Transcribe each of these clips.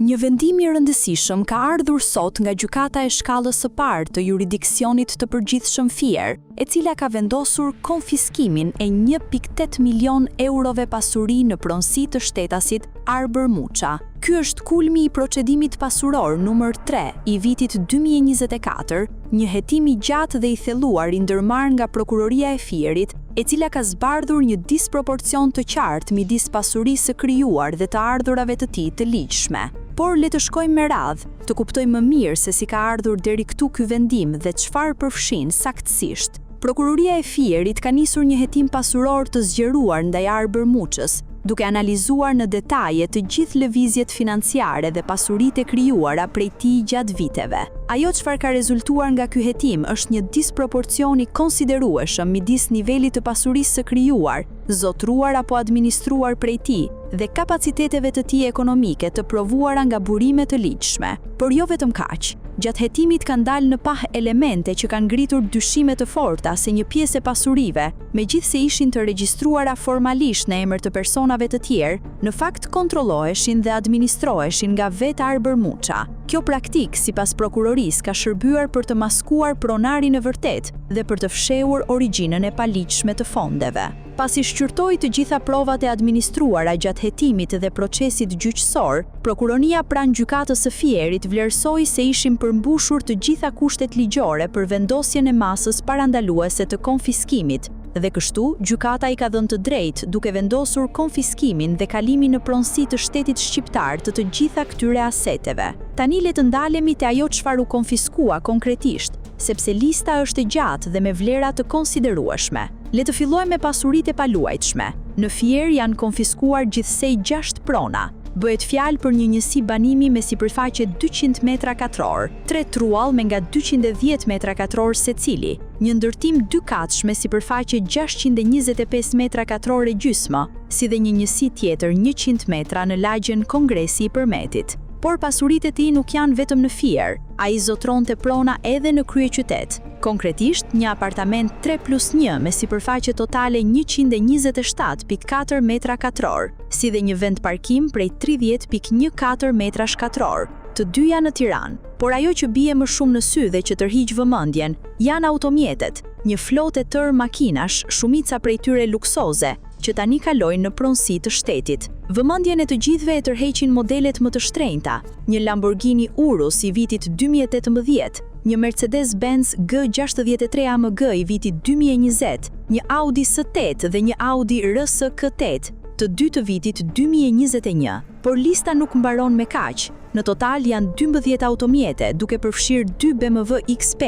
Një vendim I rëndësishëm ka ardhur sot nga gjykata e shkallës së parë të juridiksionit të përgjithshëm Fier, e cila ka vendosur konfiskimin e 1.8 milion eurove pasuri në pronësi të shtetasit Arber Muça. Ky është kulmi I procedimit pasuror numër 3 I vitit 2024, një hetim I gjatë dhe I thelluar I ndërmarrë nga Prokuroria e Fierit, e cila ka zbardhur një disproporcion të qartë midis pasurisë së krijuar dhe të ardhurave të tij të ligjshme. Por le të shkojmë me radhë, të kuptojmë më mirë se si ka ardhur deri këtu ky vendim dhe çfarë përfshin saktësisht. Prokuroria e Fierit ka nisur një hetim pasuror të zgjeruar ndaj Arber Muçës, duke analizuar në detaje të gjithë lëvizjet financiare dhe pasuritë e krijuara prej tij gjatë viteve. Ajo çfarë ka rezultuar nga ky hetim është një disproporcion I konsiderueshëm midis nivelit të pasurisë së krijuar, zotruar apo administruar prej tij, dhe kapaciteteve të tij ekonomike të provuara nga burime të ligjshme. Por jo vetëm kaq. Gjatë hetimit kanë dalë në pah elemente që kanë ngritur dyshime të forta se një pjesë e pasurive, megjithse ishin të regjistruara formalisht në emër të personave të tjerë, në fakt kontrolloheshin dhe administroheshin nga vetë Arber Muça. Kjo praktik, sipas prokurorisë, ka shërbyer për të maskuar pronarin e vërtet dhe për të fshehur origjinën e paligjshme të fondeve. Pasi shqyrtoi të gjitha provat e administruara gjatë hetimit dhe procesit gjyqësor, Prokuroria pranë gjykatës së Fierit vlerësoi se ishin përmbushur të gjitha kushtet ligjore për vendosjen e masës parandaluese të konfiskimit, dhe kështu gjykata I ka dhënë të drejtë duke vendosur konfiskimin dhe kalimin në pronësi të shtetit shqiptar të gjitha këtyre aseteve. Tani le të ndalemi te ajo çfarë u konfiskua konkretisht, sepse lista është e gjatë dhe me vlera të konsiderueshme. Le të fillojmë me pasuritë e paluajtshme. Në Fier janë konfiskuar gjithsej 6 prona. Bëhet fjalë për një njësi banimi me sipërfaqe 200 metra katror, 3 truall me nga 210 metra katror secili, një ndërtim 2 katësh me sipërfaqe 625 metra katror e gjysmë, si dhe një njësi tjetër 100 metra në lagjen Kongresi I Përmetit. Por pasuritë e tij nuk janë vetëm në Fier, ai zotronte prona edhe në kryeqytet. Konkretisht, një apartament 3+1 me sipërfaqe totale 127.4 metra katror, si dhe një vend parkim prej 30.14 metra shkatror, të dyja në Tiranë. Por ajo që bie më shumë në sy dhe që tërhiq vëmendjen janë automjetet, një flotë e tërë makinash, shumica prej tyre luksoze, që tani kalojnë në pronësi të shtetit. Vëmendjen e të gjithëve e tërheqin modelet më të shtrenjta, një Lamborghini Urus I vitit 2018, një Mercedes-Benz G63 AMG I vitit 2020, një Audi S8 dhe një Audi RS Q8, të dy të vitit 2021. Por lista nuk mbaron me kaq. Në total janë 12 automjete, duke përfshirë 2 BMW X5,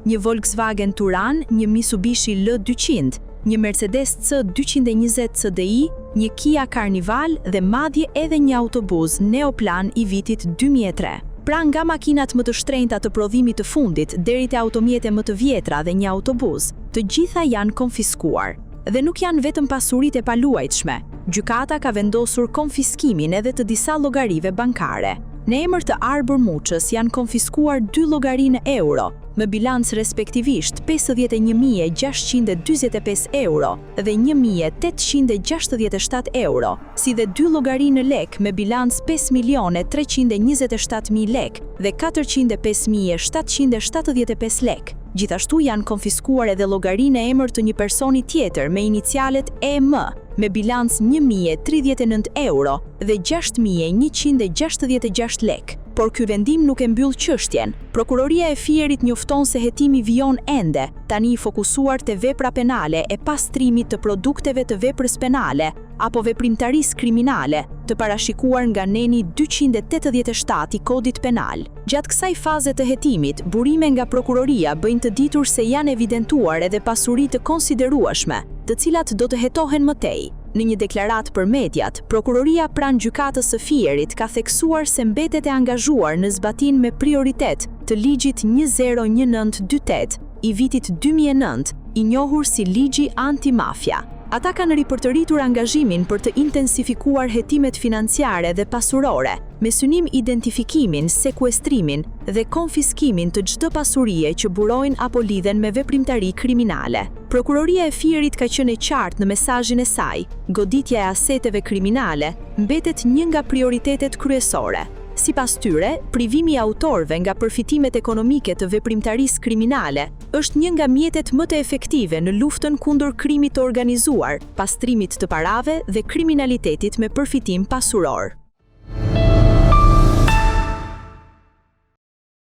një Volkswagen Touran, një Mitsubishi L200, një Mercedes C220 CDI, një Kia Carnival dhe madje edhe një autobus Neoplan I vitit 2003. Pra nga makinat më të shtrenjta të prodhimit të fundit deri te automjete më të vjetra dhe një autobus, të gjitha janë konfiskuar. Dhe nuk janë vetëm pasuritë e paluajtshme. Gjykata ka vendosur konfiskimin edhe të disa llogarive bankare. Në emër të Arber Muçës janë konfiskuar 2 llogari në euro, me bilanc respektivisht 51.645 euro dhe 1.867 euro, si dhe 2 llogari në lek me bilanc 5.327.000 lek dhe 405.775 lek. Gjithashtu janë konfiskuar edhe llogari në emër të një personi tjetër me inicialet EM, me bilanc 1.039 euro dhe 6.166 lek. Por ky vendim nuk e mbyll çështjen. Prokuroria e Fierit njofton se hetimi vijon ende, tani I fokusuar te vepra penale e pastrimit të produkteve të veprës penale apo veprimtarisë kriminale, të parashikuar nga neni 287 I Kodit Penal. Gjatë kësaj faze të hetimit, burime nga prokuroria bëjnë të ditur se janë evidentuar edhe pasuri të konsiderueshme, të cilat do të hetohen më tej. Në një deklarat për mediat, prokuroria pranë gjykatës së Fierit ka theksuar se mbetet e angazhuar në zbatim me prioritet të ligjit 10192 I vitit 2009, I njohur si ligji antimafia. Ata kanë ripërtëritur angazhimin për të intensifikuar hetimet financiare dhe pasurore, me synim identifikimin, sekuestrimin dhe konfiskimin të çdo pasurie që burojnë apo lidhen me veprimtari kriminale. Prokuroria e Fierit ka qenë e qartë në mesazhin e saj, goditja e aseteve kriminale mbetet një nga prioritetet kryesore. Sipas tyre, privimi i autorëve nga përfitimet ekonomike të veprimtarisë kriminale është një nga mjetet më të efektive në luftën kundër krimit të organizuar, pastrimit të parave dhe kriminalitetit me përfitim pasuror.